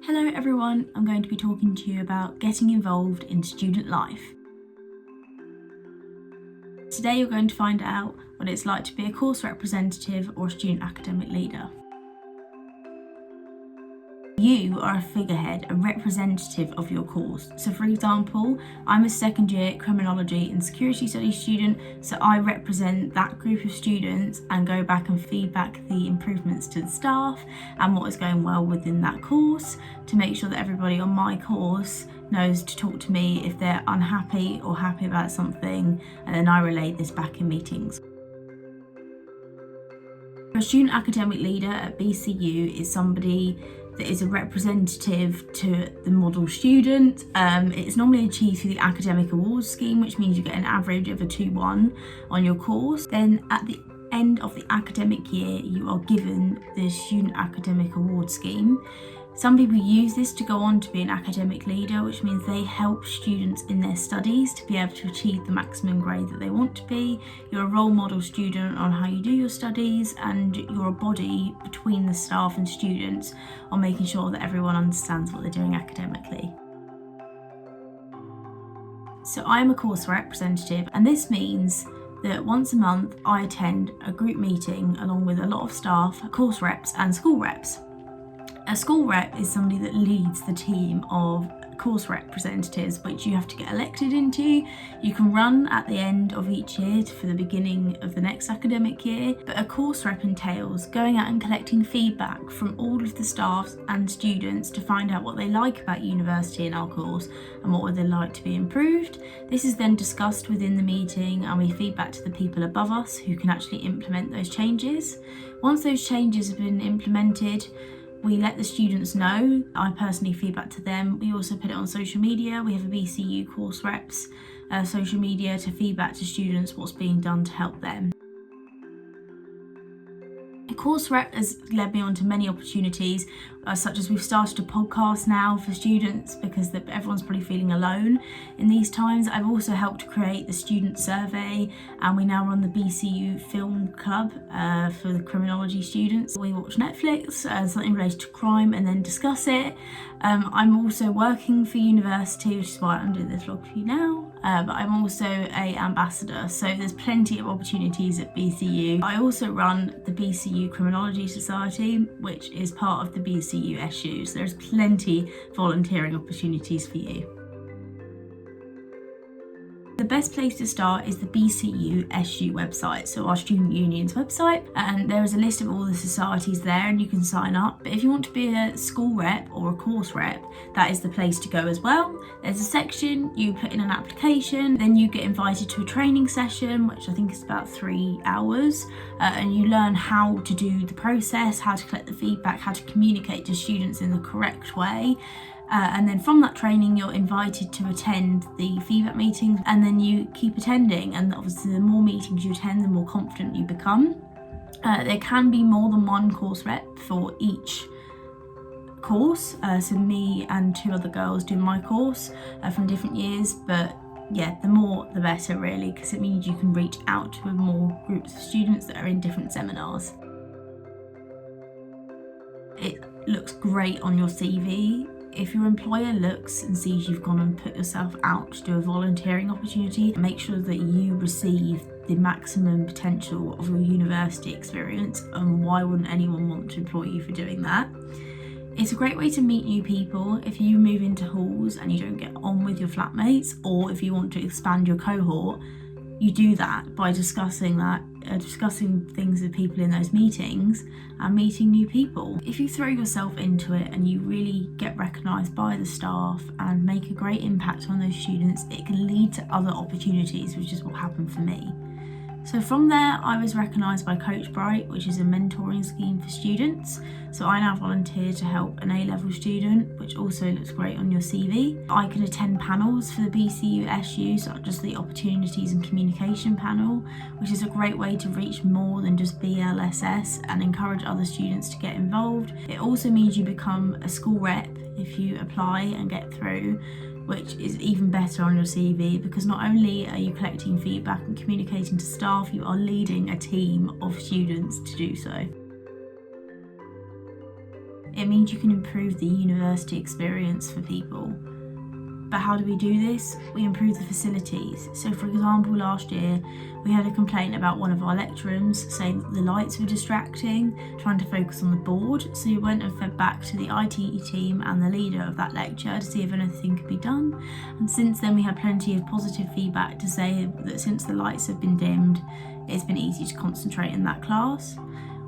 Hello everyone, I'm going to be talking to you about getting involved in student life. Today you're going to find out what it's like to be a course representative or a student academic leader. You are a figurehead, a representative of your course. So for example, I'm a second year criminology and security studies student, so I represent that group of students and go back and feedback the improvements to the staff and what is going well within that course to make sure that everybody on my course knows to talk to me if they're unhappy or happy about something, and then I relay this back in meetings. A student academic leader at BCU is somebody that is a representative to the model student. It's normally achieved through the academic awards scheme, which means you get an average of a 2-1 on your course. Then at the end of the academic year, you are given the student academic award scheme. Some people use this to go on to be an academic leader, which means they help students in their studies to be able to achieve the maximum grade that they want to be. You're a role model student on how you do your studies, and you're a body between the staff and students on making sure that everyone understands what they're doing academically. So I'm a course representative, and this means that once a month I attend a group meeting along with a lot of staff, course reps and school reps. A school rep is somebody that leads the team of course representatives, which you have to get elected into. You can run at the end of each year for the beginning of the next academic year, but a course rep entails going out and collecting feedback from all of the staff and students to find out what they like about university in our course and what would they like to be improved. This is then discussed within the meeting, and we feed back to the people above us who can actually implement those changes. Once those changes have been implemented, we let the students know. I personally feedback to them. We also put it on social media. We have a BCU course reps social media to feedback to students what's being done to help them. A course rep has led me on to many opportunities, such as we've started a podcast now for students because everyone's probably feeling alone in these times. I've also helped create the student survey, and we now run the BCU film club for the criminology students. We watch Netflix, something related to crime, and then discuss it. I'm also working for university, which is why I'm doing this vlog for you now. But I'm also an ambassador, so there's plenty of opportunities at BCU. I also run the BCU Criminology Society, which is part of the BCU SU, so there's plenty volunteering opportunities for you. The best place to start is the BCU SU website, so our student union's website, and there is a list of all the societies there and you can sign up. But if you want to be a school rep or a course rep, that is the place to go as well. There's a section, you put in an application, then you get invited to a training session, which I think is about 3 hours, and you learn how to do the process, how to collect the feedback, how to communicate to students in the correct way. And then from that training, you're invited to attend the feedback meetings, and then you keep attending. And obviously, the more meetings you attend, the more confident you become. There can be more than one course rep for each course. So me and 2 other girls do my course from different years, but yeah, the more the better really, because it means you can reach out to more groups of students that are in different seminars. It looks great on your CV. If your employer looks and sees you've gone and put yourself out to do a volunteering opportunity, make sure that you receive the maximum potential of your university experience, and why wouldn't anyone want to employ you for doing that? It's a great way to meet new people. If you move into halls and you don't get on with your flatmates, or if you want to expand your cohort, you do that by discussing things with people in those meetings and meeting new people. If you throw yourself into it and you really get recognised by the staff and make a great impact on those students, it can lead to other opportunities, which is what happened for me. So from there, I was recognised by Coach Bright, which is a mentoring scheme for students. So I now volunteer to help an A-level student, which also looks great on your CV. I can attend panels for the BCU SU, such as the Opportunities and Communication panel, which is a great way to reach more than just BLSS and encourage other students to get involved. It also means you become a school rep if you apply and get through, which is even better on your CV, because not only are you collecting feedback and communicating to staff, you are leading a team of students to do so. It means you can improve the university experience for people. But how do we do this? We improve the facilities. So for example, last year we had a complaint about one of our lecturers saying that the lights were distracting, trying to focus on the board. So we went and fed back to the IT team and the leader of that lecture to see if anything could be done. And since then we had plenty of positive feedback to say that since the lights have been dimmed, it's been easy to concentrate in that class.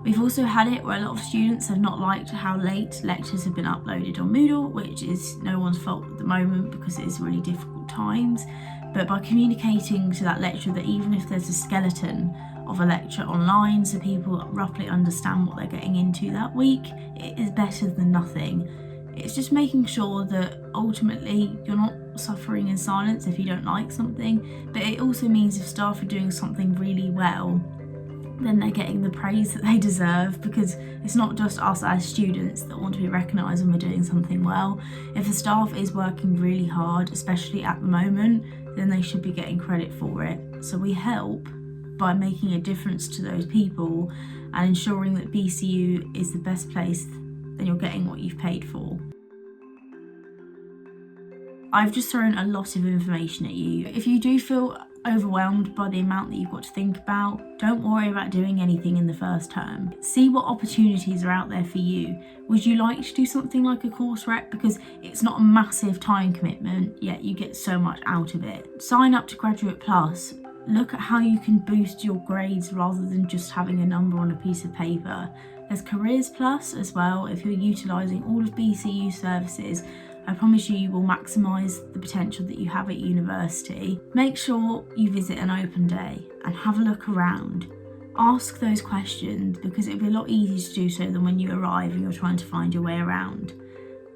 We've also had it where a lot of students have not liked how late lectures have been uploaded on Moodle, which is no one's fault at the moment because it is really difficult times. But by communicating to that lecturer that even if there's a skeleton of a lecture online so people roughly understand what they're getting into that week, it is better than nothing. It's just making sure that ultimately you're not suffering in silence if you don't like something, but it also means if staff are doing something really well, then they're getting the praise that they deserve, because it's not just us as students that want to be recognised when we're doing something well. If the staff is working really hard, especially at the moment, then they should be getting credit for it. So we help by making a difference to those people and ensuring that BCU is the best place and you're getting what you've paid for. I've just thrown a lot of information at you. If you do feel overwhelmed by the amount that you've got to think about, don't worry about doing anything in the first term. See what opportunities are out there for you. Would you like to do something like a course rep? Because it's not a massive time commitment, yet you get so much out of it. Sign up to Graduate Plus. Look at how you can boost your grades rather than just having a number on a piece of paper. There's Careers Plus as well. If you're utilising all of BCU services, I promise you will maximise the potential that you have at university. Make sure you visit an open day and have a look around. Ask those questions, because it'll be a lot easier to do so than when you arrive and you're trying to find your way around.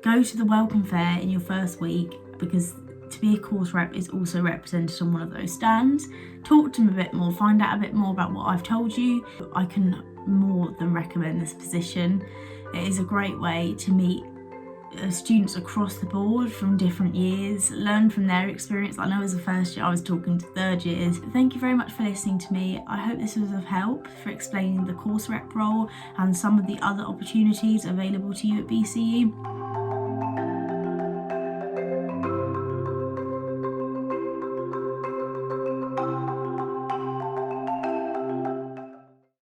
Go to the welcome fair in your first week, because to be a course rep is also represented on one of those stands. Talk to them a bit more, find out a bit more about what I've told you. I can more than recommend this position. It is a great way to meet students across the board from different years, learn from their experience. I know as a first year I was talking to third years. Thank you very much for listening to me. I hope this was of help for explaining the course rep role and some of the other opportunities available to you at BCU.